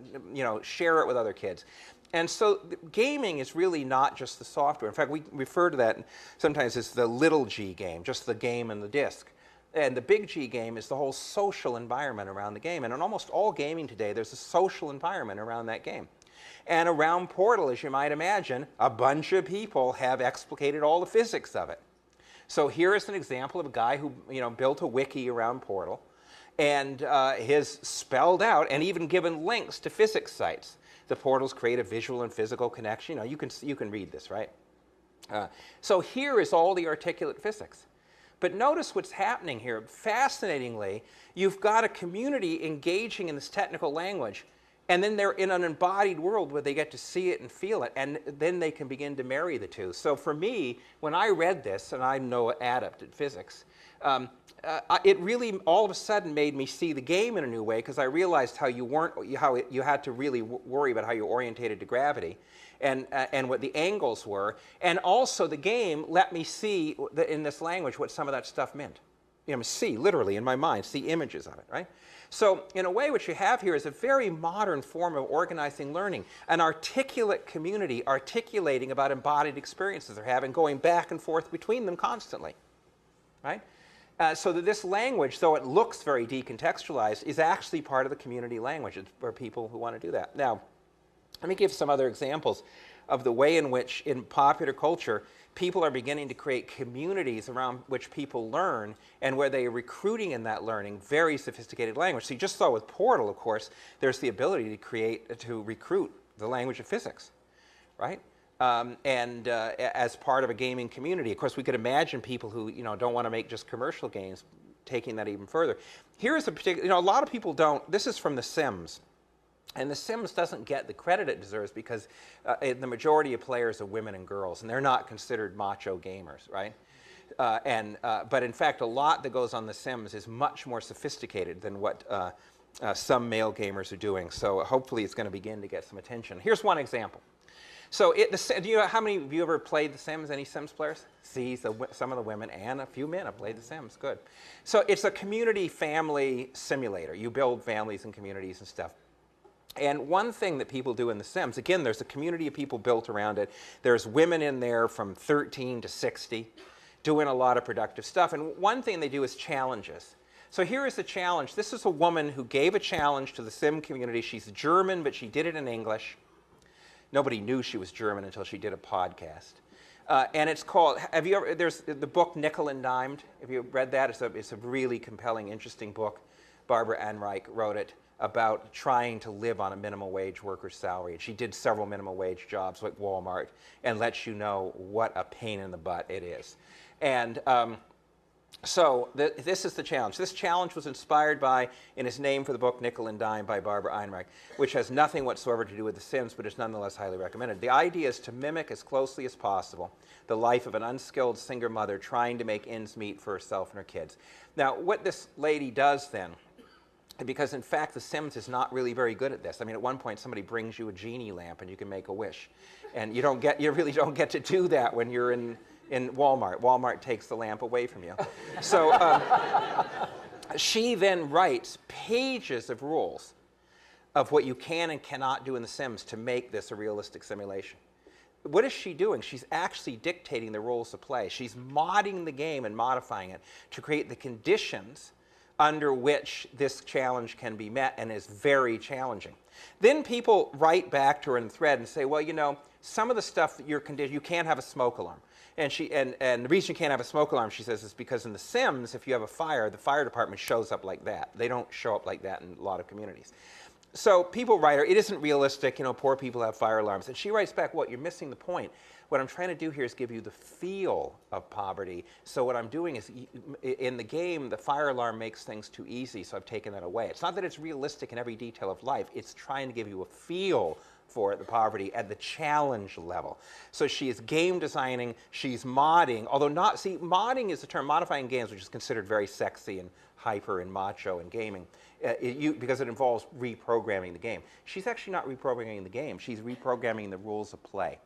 B: share it with other kids. And so gaming is really not just the software. In fact, we refer to that sometimes as the little g game, just the game and the disc. And the big G game is the whole social environment around the game. And in almost all gaming today, there's a social environment around that game. And around Portal, as you might imagine, a bunch of people have explicated all the physics of it. So here is an example of a guy who built a wiki around Portal, and has spelled out and even given links to physics sites. The portals create a visual and physical connection. You can read this, right? So here is all the articulate physics. But notice what's happening here. Fascinatingly, you've got a community engaging in this technical language, and then they're in an embodied world where they get to see it and feel it, and then they can begin to marry the two. So for me, when I read this, and I'm no adept at physics, it really all of a sudden made me see the game in a new way, because I realized how you had to really worry about how you orientated to gravity, and what the angles were, and also the game let me see in this language what some of that stuff meant. See literally in my mind, see images of it, right? So in a way, what you have here is a very modern form of organizing learning, an articulate community articulating about embodied experiences they're having, going back and forth between them constantly, right? So that this language, though it looks very decontextualized, is actually part of the community language. It's for people who want to do that. Now, let me give some other examples of the way in which, in popular culture, people are beginning to create communities around which people learn, and where they are recruiting in that learning very sophisticated language. So you just saw with Portal, of course, there's the ability to recruit the language of physics, right? As part of a gaming community. Of course, we could imagine people who don't want to make just commercial games taking that even further. Here's a particular, a lot of people don't, this is from The Sims. And The Sims doesn't get the credit it deserves because the majority of players are women and girls, and they're not considered macho gamers, right? But in fact, a lot that goes on The Sims is much more sophisticated than what some male gamers are doing. So hopefully it's going to begin to get some attention. Here's one example. So how many of you ever played The Sims? Any Sims players? See, some of the women and a few men have played The Sims. Good. So it's a community family simulator. You build families and communities and stuff. And one thing that people do in The Sims, again, there's a community of people built around it. There's women in there from 13 to 60 doing a lot of productive stuff. And one thing they do is challenges. So here is the challenge. This is a woman who gave a challenge to the Sim community. She's German, but she did it in English. Nobody knew she was German until she did a podcast. And it's called, there's the book Nickel and Dimed. Have you read that? It's a really compelling, interesting book. Barbara Enreich wrote it about trying to live on a minimum wage worker's salary. And she did several minimum wage jobs like Walmart and lets you know what a pain in the butt it is. And So this is the challenge. This challenge was inspired by, in his name for the book, Nickel and Dime by Barbara Einreich, which has nothing whatsoever to do with The Sims, but is nonetheless highly recommended. The idea is to mimic as closely as possible the life of an unskilled single mother trying to make ends meet for herself and her kids. Now, what this lady does then, because in fact The Sims is not really very good at this. I mean, at one point somebody brings you a genie lamp and you can make a wish, and you really don't get to do that when you're in Walmart. Walmart takes the lamp away from you. So she then writes pages of rules of what you can and cannot do in The Sims to make this a realistic simulation. What is she doing? She's actually dictating the rules of play. She's modding the game and modifying it to create the conditions under which this challenge can be met, and is very challenging. Then people write back to her in the thread and say, well, you know, some of the stuff that you can't have a smoke alarm. And the reason you can't have a smoke alarm, she says, is because in The Sims, if you have a fire, the fire department shows up like that. They don't show up like that in a lot of communities. So people write her, it isn't realistic, you know, poor people have fire alarms. And she writes back, well, you're missing the point. What I'm trying to do here is give you the feel of poverty. So what I'm doing is, in the game, the fire alarm makes things too easy, so I've taken that away. It's not that it's realistic in every detail of life. It's trying to give you a feel for the poverty at the challenge level. So she is game designing, she's modding, although modding is the term, modifying games, which is considered very sexy and hyper and macho in gaming, because it involves reprogramming the game. She's actually not reprogramming the game, she's reprogramming the rules of play.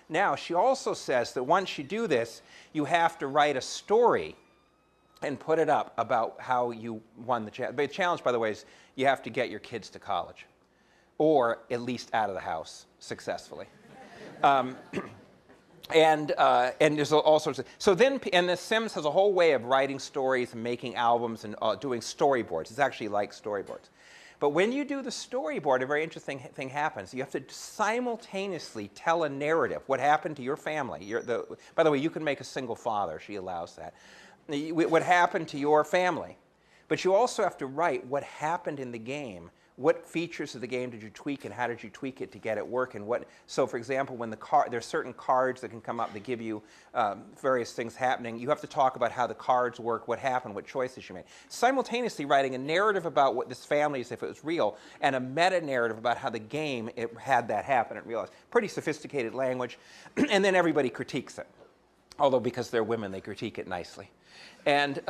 B: Now, she also says that once you do this, you have to write a story and put it up about how you won the challenge. The challenge, by the way, is you have to get your kids to college, or at least out of the house successfully. And there's all sorts of, so then, and The Sims has a whole way of writing stories and making albums and doing storyboards. It's actually like storyboards. But when you do the storyboard, a very interesting thing happens. You have to simultaneously tell a narrative. What happened to your family? By the way, you can make a single father. She allows that. What happened to your family? But you also have to write what happened in the game. What features of the game did you tweak, and how did you tweak it to get it working? So, for example, when there's certain cards that can come up that give you various things happening, you have to talk about how the cards work, what happened, what choices you made. Simultaneously writing a narrative about what this family is if it was real, and a meta-narrative about how the game had that happen and realized. Pretty sophisticated language, and then everybody critiques it. Although because they're women, they critique it nicely. And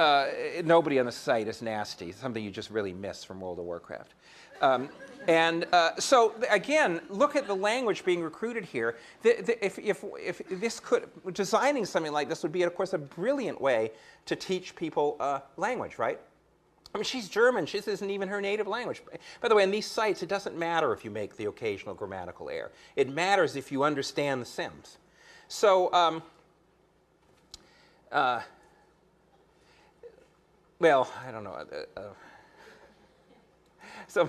B: nobody on the site is nasty, something you just really miss from World of Warcraft. So again, look at the language being recruited here. If this designing something like this would be, of course, a brilliant way to teach people language, right? I mean, she's German. This isn't even her native language. By the way, in these sites, it doesn't matter if you make the occasional grammatical error. It matters if you understand The Sims. So, well, I don't know. So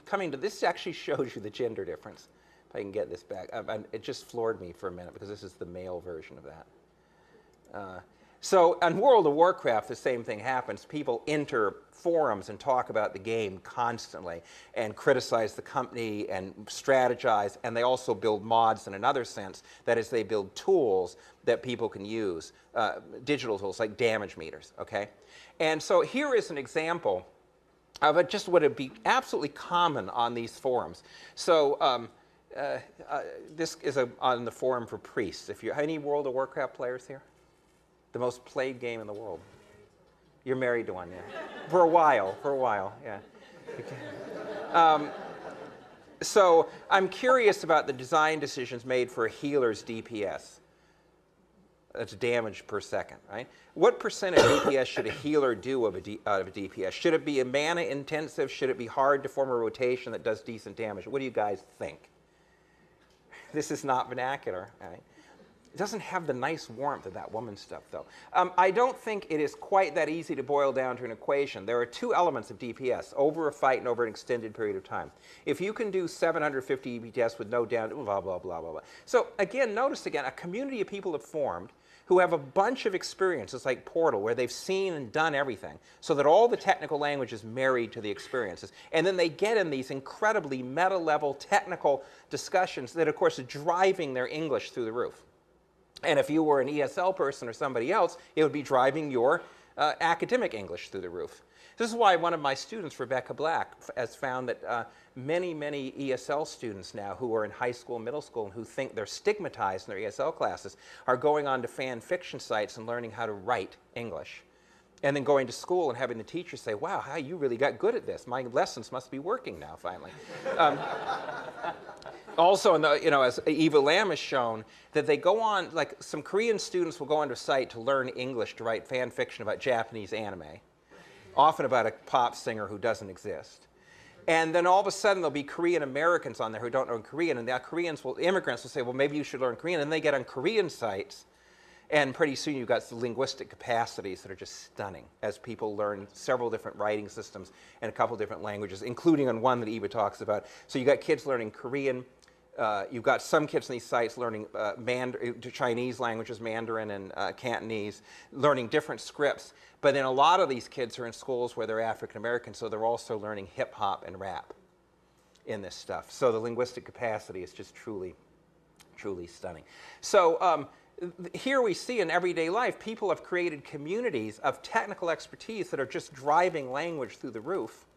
B: coming to this actually shows you the gender difference. If I can get this back. It just floored me for a minute because this is the male version of that. So on World of Warcraft, the same thing happens. People enter forums and talk about the game constantly and criticize the company and strategize, and they also build mods in another sense. That is, they build tools that people can use, digital tools like damage meters, okay? And so here is an example of just what would be absolutely common on these forums. So this is on the forum for priests. If you any World of Warcraft players here? The most played game in the world. You're married to one, yeah. For a while, yeah. Okay. So I'm curious about the design decisions made for a healer's DPS. That's damage per second, right? What percent of DPS should a healer do out of a DPS? Should it be a mana intensive? Should it be hard to form a rotation that does decent damage? What do you guys think? This is not vernacular, right? It doesn't have the nice warmth of that woman stuff, though. I don't think it is quite that easy to boil down to an equation. There are two elements of DPS, over a fight and over an extended period of time. If you can do 750 DPS with no down, blah, blah, blah, blah, blah. So again, notice again, a community of people have formed who have a bunch of experiences like Portal, where they've seen and done everything, so that all the technical language is married to the experiences. And then they get in these incredibly meta-level technical discussions that, of course, are driving their English through the roof. And if you were an ESL person or somebody else, it would be driving your academic English through the roof. This is why one of my students, Rebecca Black, has found that many ESL students now who are in high school, middle school, and who think they're stigmatized in their ESL classes are going on to fan fiction sites and learning how to write English. And then going to school and having the teacher say, wow, how you really got good at this. My lessons must be working now, finally. Also, as Eva Lam has shown, that they go on, like some Korean students will go onto a site to learn English to write fan fiction about Japanese anime, often about a pop singer who doesn't exist. And then all of a sudden there'll be Korean Americans on there who don't know Korean, and the immigrants will say, well, maybe you should learn Korean, and they get on Korean sites, and pretty soon you've got the linguistic capacities that are just stunning as people learn several different writing systems and a couple different languages, including on one that Eva talks about. So you've got kids learning Korean. You've got some kids on these sites learning Chinese languages, Mandarin and Cantonese, learning different scripts. But then a lot of these kids are in schools where they're African American, so they're also learning hip hop and rap in this stuff. So the linguistic capacity is just truly, truly stunning. So here we see in everyday life, people have created communities of technical expertise that are just driving language through the roof,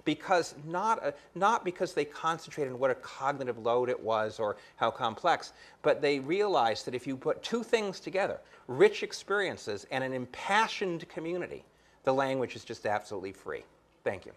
B: because not because they concentrate on what a cognitive load it was or how complex, but they realized that if you put two things together, rich experiences and an impassioned community, the language is just absolutely free. Thank you.